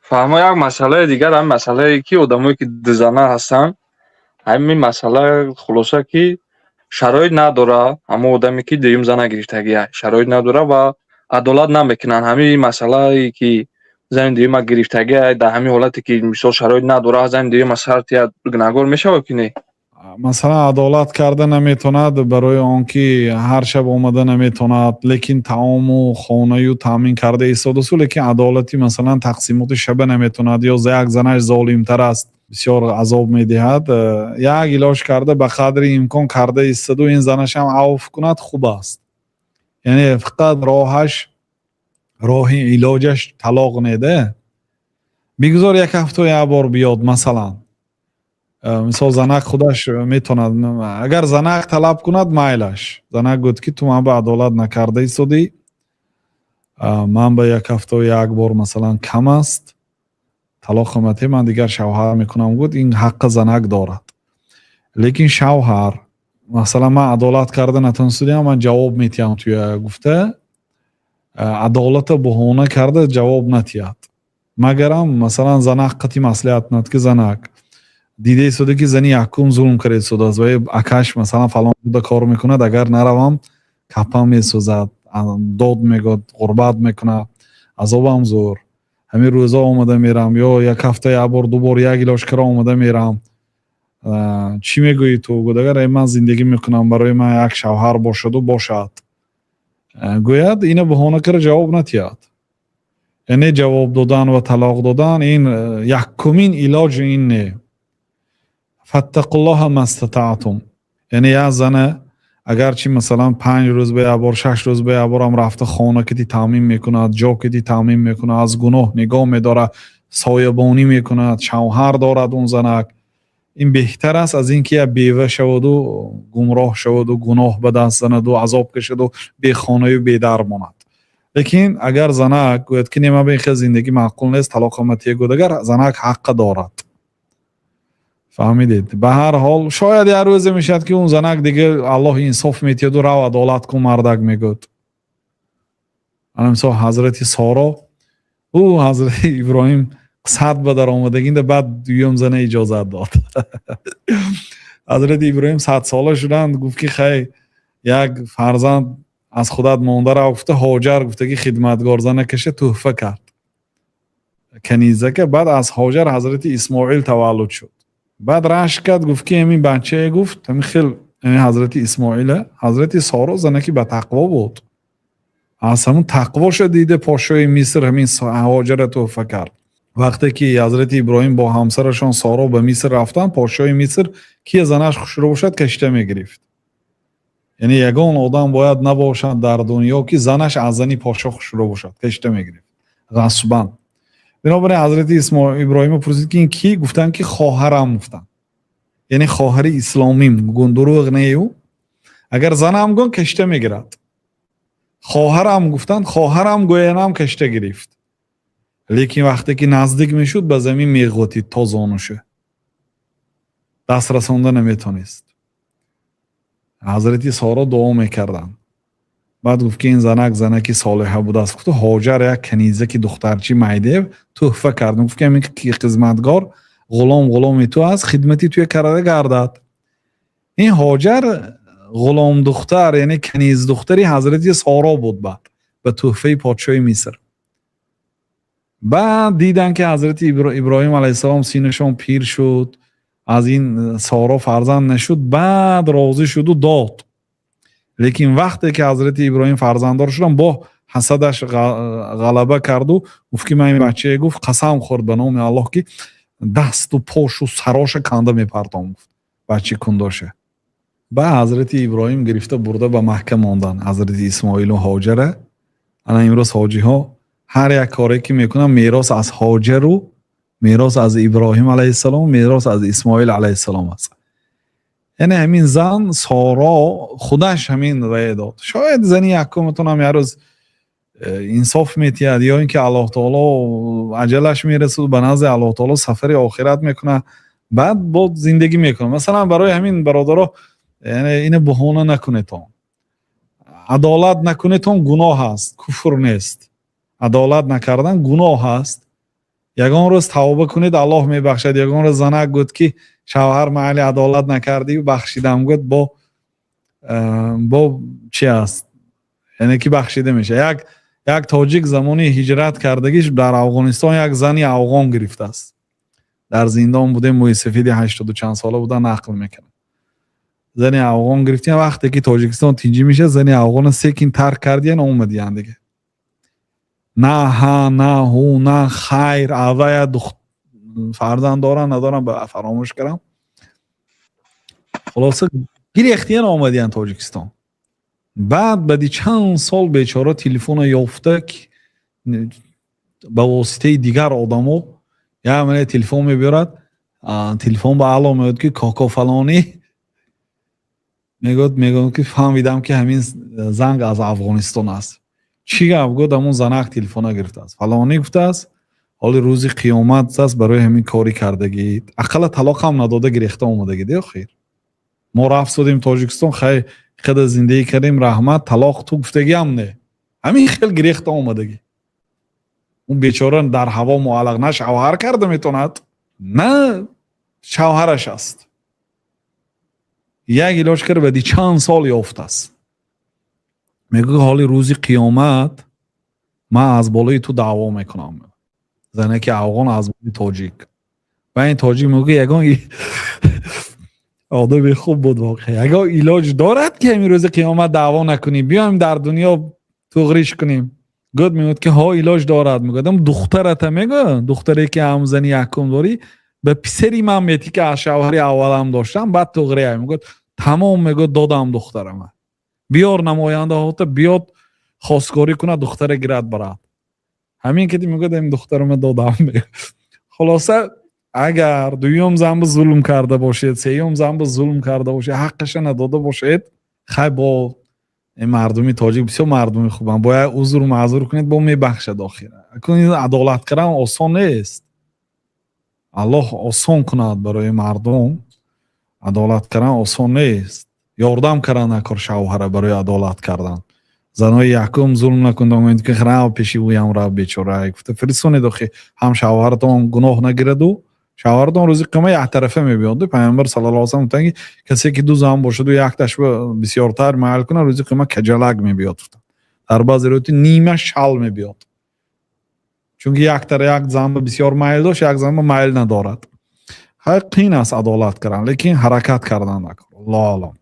фаҳмо як масъалаи дигар ҳам масъалае ки одамое ки дузана ҳастанд, ҳамин масъала хулоса ки шароит надора, ҳамон одаме ки дуюм зана гирифтагия шароит надора ва адолат намекунанд. Ҳамин масъалае ки зани дуюма гирифтагия дар ҳамин ҳолате ки мисол шароит надора зани дуюма сартия гунаҳгор мешавад ки не? масалан адолат карда наметонад, барои он ки ҳар шаб омада наметонад, лекин таому хонаю таъмин карда истодасу, лекин адолати масалан тақсимоти шаба наметонад ё як занаш золимтар аст, бисёр азоб медиҳад, як илоҷ карда ба қадри имкон карда истоду ин занашам авф кунад, хуб аст. яъне фақат роҳи илоҷаш талоқ неда. бигузор як ҳафта як бор биёд. Масалан мисол занак худаш метонад, агар занак талаб кунад майлаш, занак гӯд ки ту ман ба адолат накарда истоди, ман ба як ҳафта як бор масалан кам аст, талоқам ате, ман дигар шавҳар мекунам гӯд, ин ҳаққи занак дорад. лекин шавҳар масалан ман адолат карда натонистудиам, ман ҷавоб метиҳам туя гуфта, адолата баҳона карда ҷавоб натиҳад. магарам масалан занак қати маслиҳат кунад ки занак дида истода ки зани якум зулм карда истодааст ва акаш масалан фалон буда кор мекунад, агар наравам капам месӯзад, дод мегӯяд, ғурбат мекунад, азобам зӯр, ҳамин рӯза омада мерам ё як ҳафта як бор ду бор як илоҷкара омада мерам, чӣ мегӯӣ ту? Гӯяд агар ман зиндагӣ мекунам, барои ман як шавҳар бошаду бошад, гӯяд ина баҳона карда ҷавоб натиҳад. яъне ҷавоб додан ва талоқ додан ин якумин илоҷ ин не. фаттақуллоҳа мастатаътум. яъне як зана агарчи масалан 5 рӯз ба як бор 6 рӯз ба як борам рафта хона ки ти таъмин мекунад, ҷо ки ти таъмин мекунад, аз гуноҳ нигоҳ медорад, соябонӣ мекунад, шавҳар дорад он занак, ин беҳтар аст аз ин ки як бева шаваду гумроҳ шаваду гуноҳ ба даст занаду азоб кашаду бехонаю бедар монад. лекин агар занак гӯяд ки не ман ба ин хел зиндагӣ маъқул нест, талоқам натиҳа гӯяд, агар занак ҳаққа дорад, фаҳмидед? ба ҳар ҳол шояд як рӯзе мешавад ки он занак дига Аллоҳ инсоф метиҳаду рав адолат кун мардак мегӯяд. ана мисол ҳазрати Соро, ӯ ҳазрати Иброҳим 100 ба даромадагинда баъд дуюм зана иҷозат дод. ҳазрати Иброҳим 100 сола шуданд, гуфт ки хай як фарзанд аз худат монда рав, гуфта Ҳоҷар, гуфта ки хидматгор зана каша туҳфа кард, канизака. баъд аз Ҳоҷар ҳазрати Исмоил таваллуд шуд. баъд рашк кард, гуфт ки ҳамин бачае, гуфт ҳамин хел ҳазрати Исмоила, ҳазрати Соро занаки ба тақво буд, аз ҳамун тақвоша дида подшоҳи Миср ҳамин Ҳоҷара туҳфа кард. вақте ки ҳазрати Иброҳим бо ҳамсарашон Соро ба Миср рафтанд, подшоҳи Миср ки занаш хушро бошад кашта мегирифт. яъне ягон одам бояд набошад дар дунё ки занаш аз зани подшоҳ хушро бошад, кашта мегирифт ғасбан. бинобар ҳазрати Иброҳима пурсид ки ин ки? Гуфтанд ки хоҳарам, гуфтанд яъне хоҳари исломим, гӯн дурӯғ нею, агар занам гӯн кашта мегирад. хоҳарам гуфтанд, хоҳарам гӯянам кашта гирифт. лекин вақте ки наздик мешуд ба замин меғотид то зонуша, даст расонда наметонист. ҳазрати Соро дуо мекарданд. баъд гуфт ки ин занак занаки солиҳа будааст. гуфт Ҳоҷар як канизаки духтарчи майдев туҳфа кард. гуфт ки ҳамин ки хизматгор ғуломи ту аст, хидмати туя карда гардад. ин Ҳоҷар ғулом духтар, яъне каниз духтари ҳазрати Соро буд баъд ба туҳфаи подшоҳи Миср. баъд диданд ки ҳазрати Иброҳим алайҳиссалом синашон пир шуд, аз ин Соро фарзанд нашуд, баъд розӣ шуду дод. лекин вақте ки ҳазрати Иброҳим фарзанддор шуданд, бо ҳасадаш ғалаба карду, гуфт ки ман ин бачае, гуфт қасам хӯрд ба номи Аллоҳ ки дасту пошу сароша канда мепартом, гуфт бачи кундоша. ба ҳазрати Иброҳим гирифта бурда ба Макка мондан, ҳазрати Исмоилу Ҳоҷара. ана имрӯз ҳоҷиҳо ҳар як коре ки мекунанд мерос аз Ҳоҷару мерос аз Иброҳим алайҳиссалом, мерос аз Исмоил алайҳиссалом аст. яъне ҳамин зан Соро худаш ҳамин рае дод. шояд зани якуматонам як рӯз инсоф метиҳад, ё ин ки Аллоҳ таоло аҷалаш мерасуд, ба назди Аллоҳ таоло сафари охират мекунад, баъд бо зиндагӣ мекунад. масалан барои ҳамин бародаро яъне ина баҳона накунетон, адолат накунетон гуноҳ аст, куфр нест. адолат накардан гуноҳ аст. یگان روز توبه کنید الله میبخشد. یگان روز زنک گفت که شوهر محل عدالت نکردی و بخشیدم. گفت با چی است؟ یعنی که بخشیده میشه. یک تاجیک زمانی هجرت کردگیش در افغانستان یک زنی افغان گرفته است. در زندان بوده، موی سفید 80 چند ساله بوده، نقل میکنه. زنی افغان گرفتین، وقتی که تاجیکستان تینجی میشه زنی افغان سیکین ترک کردین اومدین دیگه. نه ها نه هو نه خیر اوه فرزند دارن ندارن به فراموش کردم. خلاصه گریختین اومدین تاجیکستان. بعد بعد چند سال بیچاره تلفن یافته که به واسطه دیگر آدمو یا من تلفن میبرد، تلفن به علا میاد که کاکا فلانی میگوید که فهمیدم که همین زنگ از افغانستان است. چی گفت؟ گفت همون زنک تلفن گرفته است، فلانی گفته است حال روز قیامت است برای همین کاری کردگی، اقل طلاق هم نداده گرفته اومده گیده. خیر ما رفت شدیم تاجیکستان، خیلی خود زندگی کردیم رحمت، طلاق تو گفتگی هم نه، همین خیلی گرفته اومدگی. اون بیچاره در هوا معلق، نه شوهر کرده میتوند نه شوهرش است. یک علاج کرده بدی چند سال یافته است. میگه حالی روزی قیامت من از بالای تو دعوا میکنم. زنه که افغان از بالای تاجیک و این تاجیک میگه یگان آدم خوب بود واقعا، اگه علاج دارد که همین روز قیامت دعوا نکنیم بیایم در دنیا توغریش کنیم. گفت میگه که ها علاج دارد. میگم دخترت میگه دختری که هم زنی حکم داری به پسری من میتی که از شوهری اولم داشتم بعد توغریه. میگه تمام میگه دادم دخترم، بیار نماینده هاته بیاد خواستگاری کنه دختر گرد برات. همین که میگه این دخترم دادم. خلاصه اگر دویم زن به ظلم کرده باشید، سوم زن به ظلم کرده باشید، حقش نداده باشید، خیلی با این مردمی تاجیک بسیار مردمی خوبن، باید عذر و معذور کنید با میبخشد. آخره کنید عدالت کردن آسان نیست. الله آسان کند برای مردم، عدالت کردن آسان نیست. یاردم کردن نکار شوهر برای عدالت کردن. زنای یکم ظلم نکندن و که خراب پیشی بویم را بیچاره گفته فرستونید آخه هم شوهرتون گناه نگیرد و شوهرتون روزی قیامت یک طرفه میبیاد. پیامبر صلی الله علیه و سلم میگه کسی که دو زن باشد و یک تاش بسیارتر معل کنه روزی قیامت کجلک میبیاد. در بعضی روایت نیمه شل میبیاد، چون یک طرف یک زن بسیار معل داشت یک زن معل ندارد. حقین است عدالت کردن، لیکن حرکت کردن نکن. الله اعلم.